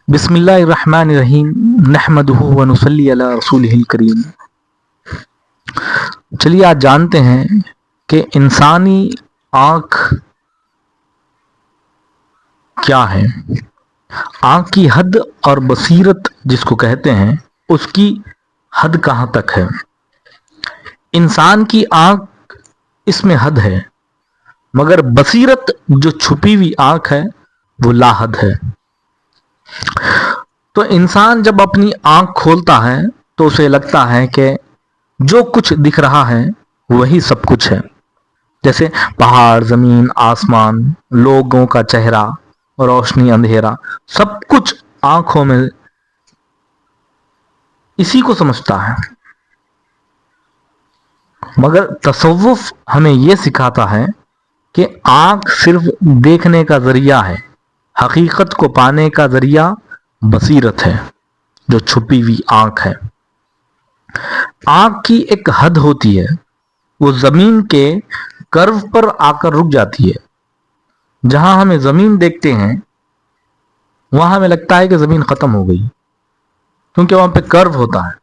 بسم اللہ الرحمن الرحیم نحمدہ و نصلی علی رسولہ الکریم۔ چلیے آج جانتے ہیں کہ انسانی آنکھ کیا ہے۔ آنکھ کی حد اور بصیرت جس کو کہتے ہیں اس کی حد کہاں تک ہے۔ انسان کی آنکھ اس میں حد ہے، مگر بصیرت جو چھپی ہوئی آنکھ ہے وہ لا حد ہے۔ تو انسان جب اپنی آنکھ کھولتا ہے تو اسے لگتا ہے کہ جو کچھ دکھ رہا ہے وہی سب کچھ ہے، جیسے پہاڑ، زمین، آسمان، لوگوں کا چہرہ، روشنی، اندھیرا، سب کچھ آنکھوں میں اسی کو سمجھتا ہے۔ مگر تصوف ہمیں یہ سکھاتا ہے کہ آنکھ صرف دیکھنے کا ذریعہ ہے، حقیقت کو پانے کا ذریعہ بصیرت ہے جو چھپی ہوئی آنکھ ہے۔ آنکھ کی ایک حد ہوتی ہے، وہ زمین کے کرو پر آ کر رک جاتی ہے۔ جہاں ہمیں زمین دیکھتے ہیں وہاں ہمیں لگتا ہے کہ زمین ختم ہو گئی، کیونکہ وہاں پہ کرو ہوتا ہے۔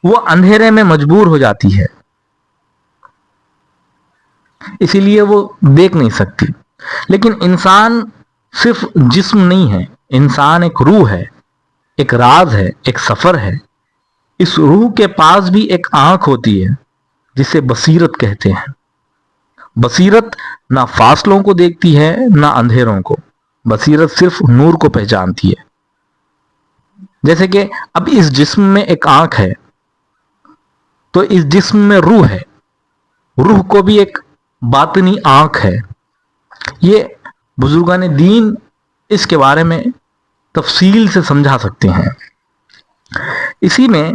وہ اندھیرے میں مجبور ہو جاتی ہے، اسی لیے وہ دیکھ نہیں سکتی۔ لیکن انسان صرف جسم نہیں ہے، انسان ایک روح ہے، ایک راز ہے، ایک سفر ہے۔ اس روح کے پاس بھی ایک آنکھ ہوتی ہے جسے بصیرت کہتے ہیں۔ بصیرت نہ فاصلوں کو دیکھتی ہے نہ اندھیروں کو، بصیرت صرف نور کو پہچانتی ہے۔ جیسے کہ اب اس جسم میں ایک آنکھ ہے تو اس جسم میں روح ہے، روح کو بھی ایک باطنی آنکھ ہے۔ یہ بزرگان دین اس کے بارے میں تفصیل سے سمجھا سکتے ہیں۔ اسی میں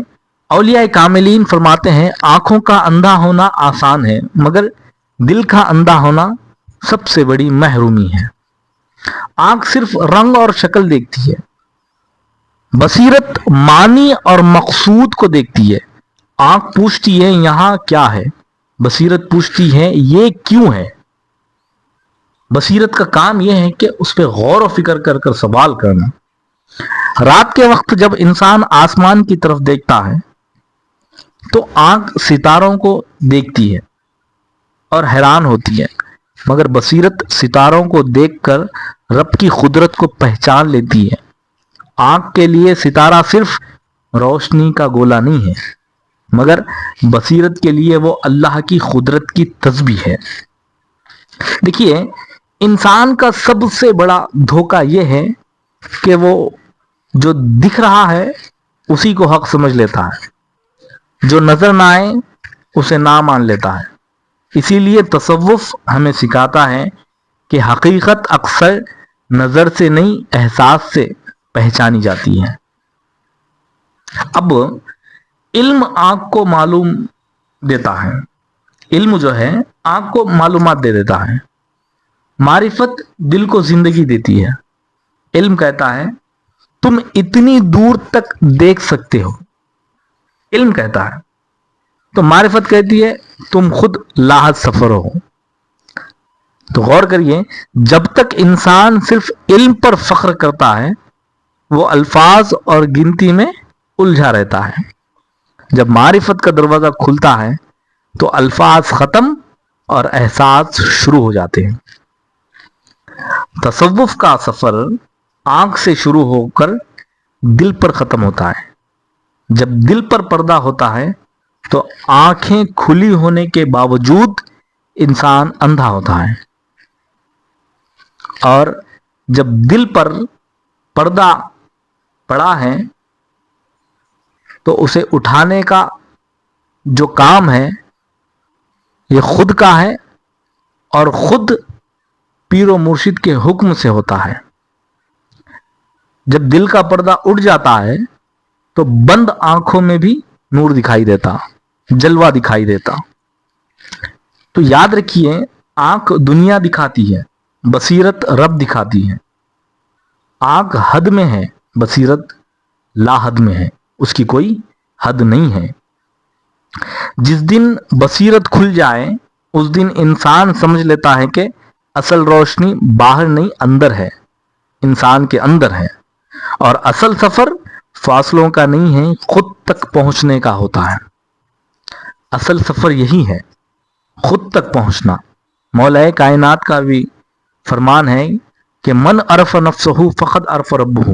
اولیاء کاملین فرماتے ہیں آنکھوں کا اندھا ہونا آسان ہے، مگر دل کا اندھا ہونا سب سے بڑی محرومی ہے۔ آنکھ صرف رنگ اور شکل دیکھتی ہے، بصیرت معنی اور مقصود کو دیکھتی ہے۔ آنکھ پوچھتی ہے یہاں کیا ہے، بصیرت پوچھتی ہے یہ کیوں ہے۔ بصیرت کا کام یہ ہے کہ اس پہ غور و فکر کر کر سوال کرنا۔ رات کے وقت جب انسان آسمان کی طرف دیکھتا ہے تو آنکھ ستاروں کو دیکھتی ہے اور حیران ہوتی ہے، مگر بصیرت ستاروں کو دیکھ کر رب کی قدرت کو پہچان لیتی ہے۔ آنکھ کے لیے ستارہ صرف روشنی کا گولا نہیں ہے، مگر بصیرت کے لیے وہ اللہ کی قدرت کی تسبیح ہے۔ دیکھیے، انسان کا سب سے بڑا دھوکہ یہ ہے کہ وہ جو دکھ رہا ہے اسی کو حق سمجھ لیتا ہے، جو نظر نہ آئے اسے نہ مان لیتا ہے۔ اسی لیے تصوف ہمیں سکھاتا ہے کہ حقیقت اکثر نظر سے نہیں احساس سے پہچانی جاتی ہے۔ اب علم آنکھ کو معلوم دیتا ہے، علم جو ہے آنکھ کو معلومات دے دیتا ہے، معرفت دل کو زندگی دیتی ہے۔ علم کہتا ہے تم اتنی دور تک دیکھ سکتے ہو، علم کہتا ہے، تو معرفت کہتی ہے تم خود لاحد سفر ہو۔ تو غور کریے، جب تک انسان صرف علم پر فخر کرتا ہے وہ الفاظ اور گنتی میں الجھا رہتا ہے۔ جب معرفت کا دروازہ کھلتا ہے تو الفاظ ختم اور احساس شروع ہو جاتے ہیں۔ تصوف کا سفر آنکھ سے شروع ہو کر دل پر ختم ہوتا ہے۔ جب دل پر پردہ ہوتا ہے تو آنکھیں کھلی ہونے کے باوجود انسان اندھا ہوتا ہے، اور جب دل پر پردہ پڑا ہے تو اسے اٹھانے کا جو کام ہے یہ خود کا ہے اور خود پیر و مرشد کے حکم سے ہوتا ہے۔ جب دل کا پردہ اٹھ جاتا ہے تو بند آنکھوں میں بھی نور دکھائی دیتا، جلوہ دکھائی دیتا۔ تو یاد رکھیے، آنکھ دنیا دکھاتی ہے، بصیرت رب دکھاتی ہے۔ آنکھ حد میں ہے، بصیرت لا حد میں ہے، اس کی کوئی حد نہیں ہے۔ جس دن بصیرت کھل جائے اس دن انسان سمجھ لیتا ہے کہ اصل روشنی باہر نہیں اندر ہے۔ انسان کے اندر ہے، اور اصل سفر فاصلوں کا نہیں ہے، خود تک پہنچنے کا ہوتا ہے۔ اصل سفر یہی ہے، خود تک پہنچنا۔ مولا کائنات کا بھی فرمان ہے کہ من عرف نفسہ فقد عرف ربہ،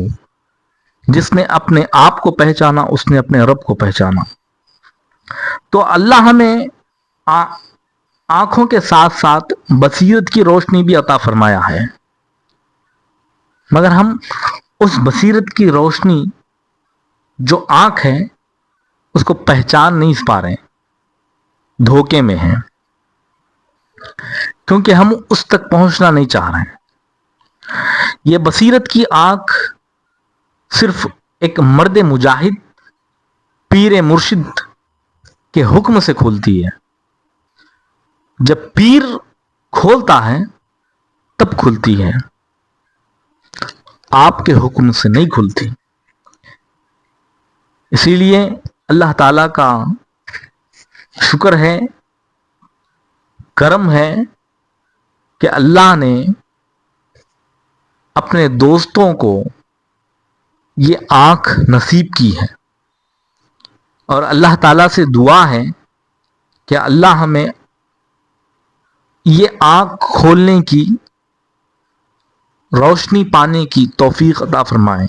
جس نے اپنے آپ کو پہچانا اس نے اپنے رب کو پہچانا۔ تو اللہ ہمیں آنکھوں کے ساتھ ساتھ بصیرت کی روشنی بھی عطا فرمایا ہے، مگر ہم اس بصیرت کی روشنی جو آنکھ ہے اس کو پہچان نہیں پا رہے، دھوکے میں ہیں، کیونکہ ہم اس تک پہنچنا نہیں چاہ رہے ہیں۔ یہ بصیرت کی آنکھ صرف ایک مرد مجاہد پیر مرشد کے حکم سے کھلتی ہے۔ جب پیر کھولتا ہے تب کھلتی ہے، آپ کے حکم سے نہیں کھلتی۔ اسی لیے اللہ تعالی کا شکر ہے، کرم ہے کہ اللہ نے اپنے دوستوں کو یہ آنکھ نصیب کی ہے، اور اللہ تعالیٰ سے دعا ہے کہ اللہ ہمیں یہ آنکھ کھولنے کی، روشنی پانے کی توفیق عطا فرمائیں۔